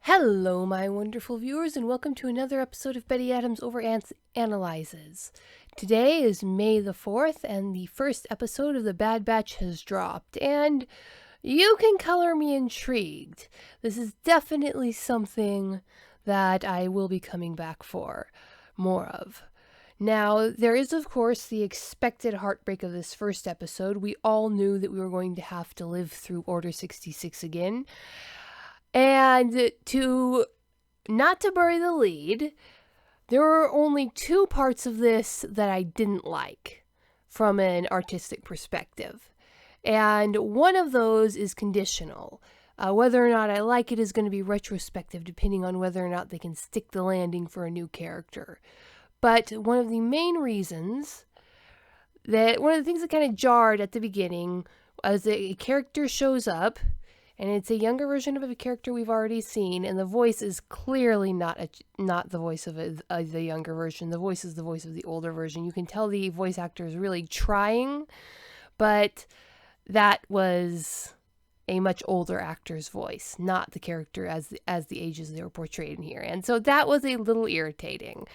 Hello, my wonderful viewers, and welcome to another episode of Betty Adams Analyzes. Today is May the 4th, and the first episode of The Bad Batch has dropped, and you can color me intrigued. This is definitely something that I will be coming back for more of. Now, there is, of course, the expected heartbreak of this first episode. We all knew that we were going to have to live through Order 66 again. And not to bury the lead, there were only two parts of this that I didn't like from an artistic perspective. And one of those is conditional. Whether or not I like it is going to be retrospective, depending on whether or not they can stick the landing for a new character. But one of the main reasons one of the things that kind of jarred at the beginning, as a character shows up, and it's a younger version of a character we've already seen, and the voice is clearly not the voice of the younger version. The voice is the voice of the older version. You can tell the voice actor is really trying, but that was a much older actor's voice, not the character as the ages they were portrayed in here. And so that was a little irritating.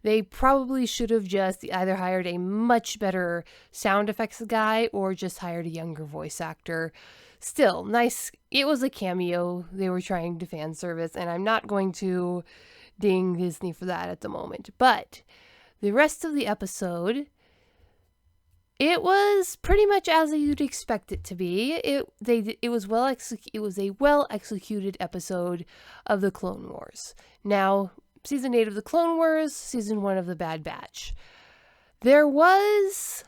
They probably should have just either hired a much better sound effects guy or just hired a younger voice actor. Still, nice. It was a cameo. They were trying to fan service, and I'm not going to ding Disney for that at the moment. But the rest of the episode, it was pretty much as you'd expect it to be. It was a well executed episode of the Clone Wars. Now, season 8 of the Clone Wars, season 1 of the Bad Batch. There was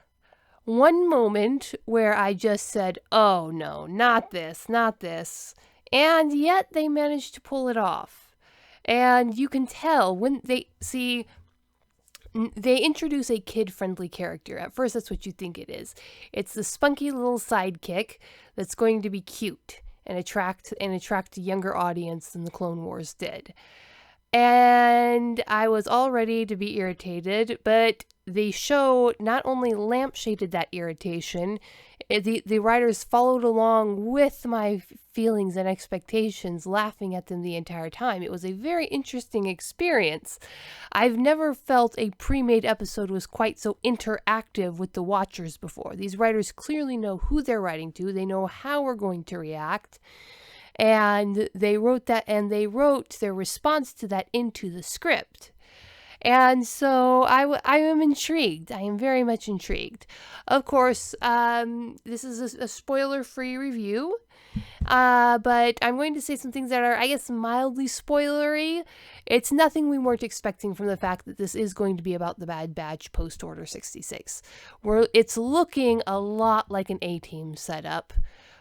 one moment where I just said, oh no, not this. And yet they managed to pull it off. And you can tell when they introduce a kid-friendly character. At first, that's what you think it is. It's the spunky little sidekick that's going to be cute and attract a younger audience than the Clone Wars did. And I was all ready to be irritated, but the show not only lampshaded that irritation, the writers followed along with my feelings and expectations, laughing at them the entire time. It was a very interesting experience. I've never felt a pre-made episode was quite so interactive with the watchers before. These writers clearly know who they're writing to. They know how we're going to react. And they wrote their response to that into the script. And so I am intrigued. I am very much intrigued. Of course, this is a spoiler-free review. But I'm going to say some things that are, I guess, mildly spoilery. It's nothing we weren't expecting from the fact that this is going to be about the Bad Batch post-Order 66. It's looking a lot like an A-Team setup.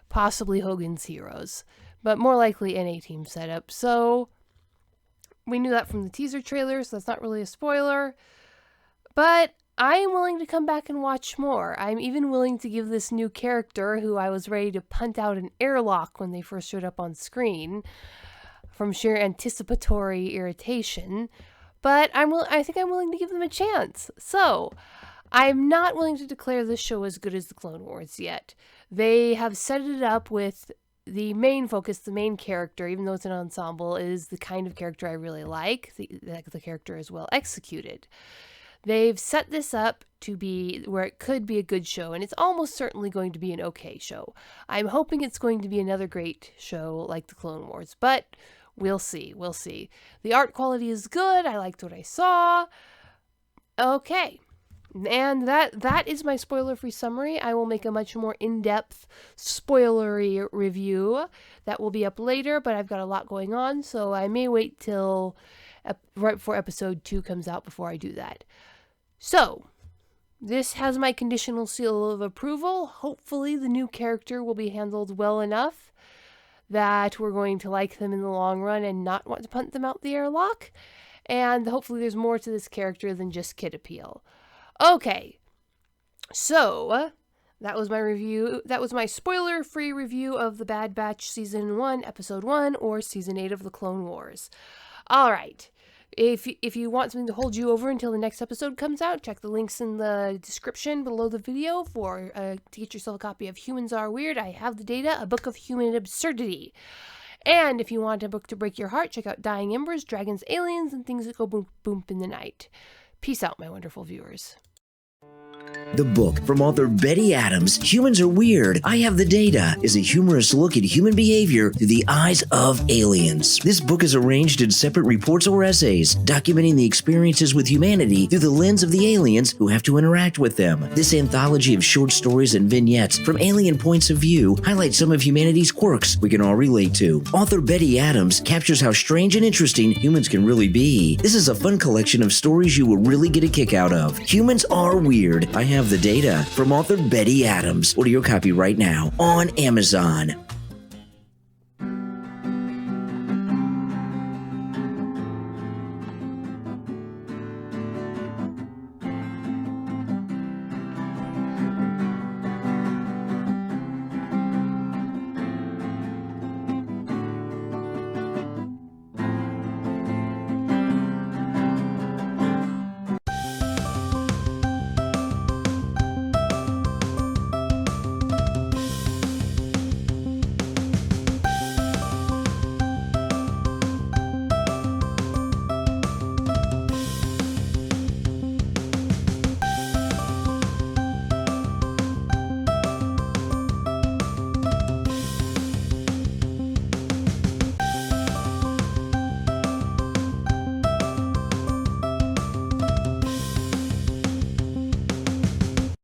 Possibly Hogan's Heroes. But more likely an A-Team setup. So we knew that from the teaser trailer, so that's not really a spoiler. But I am willing to come back and watch more. I'm even willing to give this new character, who I was ready to punt out an airlock when they first showed up on screen, from sheer anticipatory irritation. But I think I'm willing to give them a chance. So I'm not willing to declare this show as good as the Clone Wars yet. They have set it up with the main focus, the main character, even though it's an ensemble, is the kind of character I really like. The character is well executed. They've set this up to be where it could be a good show, and it's almost certainly going to be an okay show. I'm hoping it's going to be another great show like the Clone Wars, but we'll see. The art quality is good. I liked what I saw. Okay. And that is my spoiler-free summary. I will make a much more in-depth, spoilery review that will be up later, but I've got a lot going on, so I may wait till right before episode 2 comes out before I do that. So, this has my conditional seal of approval. Hopefully the new character will be handled well enough that we're going to like them in the long run and not want to punt them out the airlock. And hopefully there's more to this character than just kid appeal. Okay, so that was my review. That was my spoiler-free review of The Bad Batch Season 1, Episode 1, or Season 8 of The Clone Wars. All right, if you want something to hold you over until the next episode comes out, check the links in the description below the video to get yourself a copy of Humans Are Weird. I Have the Data, a book of human absurdity. And if you want a book to break your heart, check out Dying Embers, Dragons, Aliens, and Things That Go Boom Boom in the Night. Peace out, my wonderful viewers. The book from author Betty Adams, Humans Are Weird, I Have the Data, is a humorous look at human behavior through the eyes of aliens. This book is arranged in separate reports or essays, documenting the experiences with humanity through the lens of the aliens who have to interact with them. This anthology of short stories and vignettes from alien points of view highlights some of humanity's quirks we can all relate to. Author Betty Adams captures how strange and interesting humans can really be. This is a fun collection of stories you will really get a kick out of. Humans Are Weird, I Have the Data, from author Betty Adams. Order your copy right now on Amazon.